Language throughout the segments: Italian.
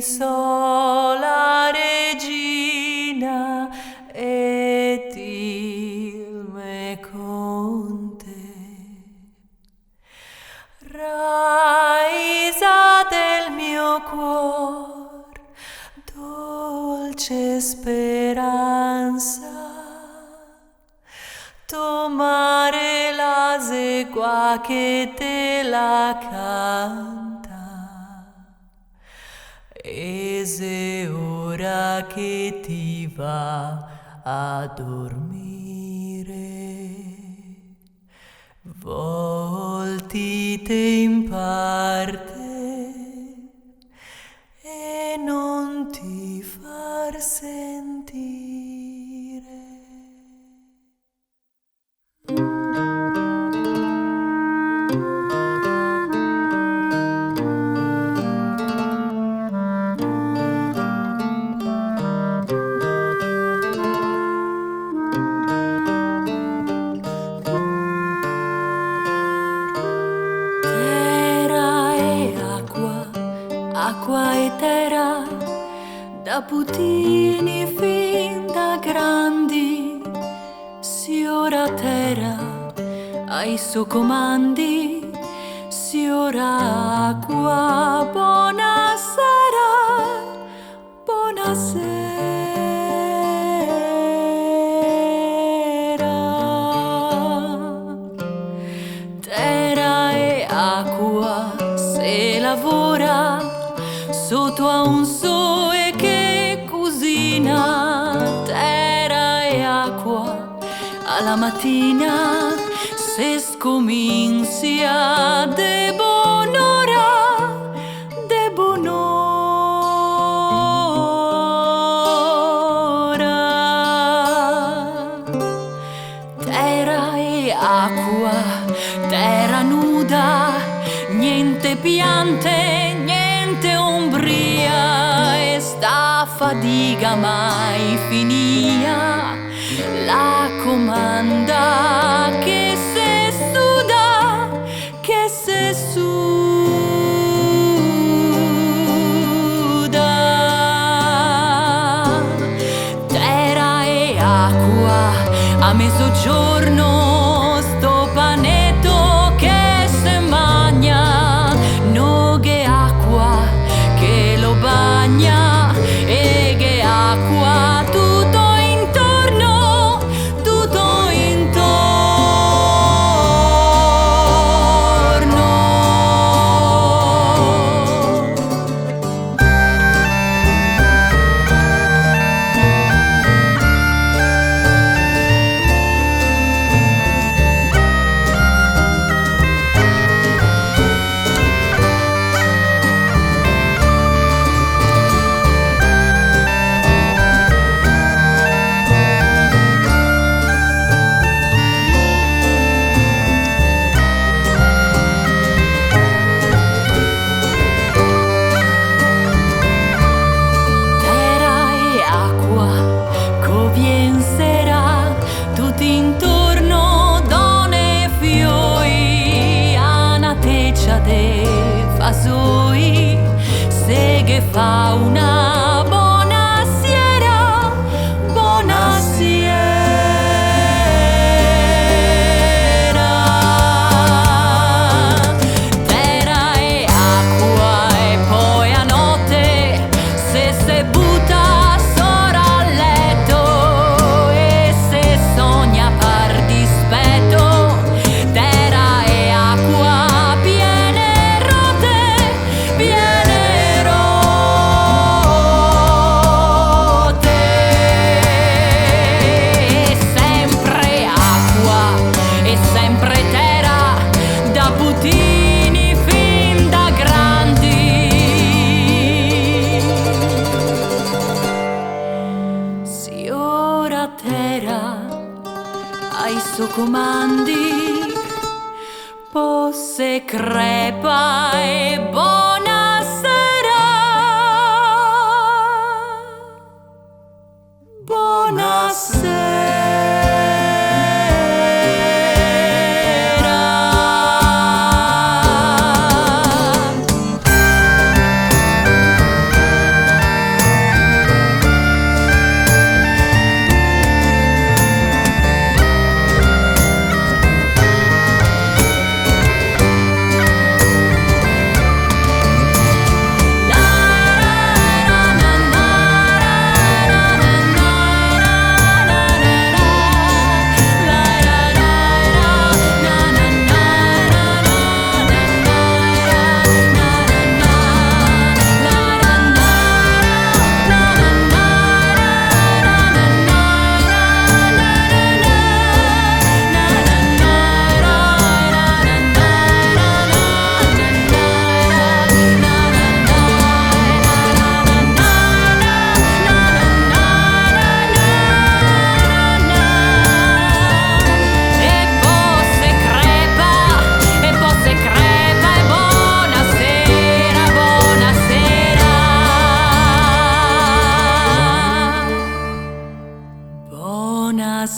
sola regina et il me conte. Raisa del mio cuor, dolce speranza, tomare la segua che te la canta. E se ora che ti va a dormire, voltite in parte e non ti far sentire. Acqua e terra, da puttini fin da grandi, si ora terra ai suoi comandi, si ora acqua, buonasera, buonasera. Terra e acqua, se lavora sotto a un sole che cucina, terra e acqua alla mattina, se scomincia de buon'ora, de buon'ora. Terra e acqua, terra nuda, niente piante, niente ombria, e sta fatica mai finia, la comanda che se suda, che se suda. Terra e acqua, a mezzogiorno sto panetto che se magna, no che acqua che lo bagna, e che acqua tutto intorno, tutto intorno. Se che fa una buonasera, buonasera. Terra e acqua e poi a notte se butta sopra a letto, e se sogna par dispetto, terra e acqua piene rotte, piene rotte. E sempre acqua e sempre terra, da puttini fin da grandi, si ora terra ai suoi comandi, posse crepa e buonasera, buonasera.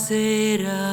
sera.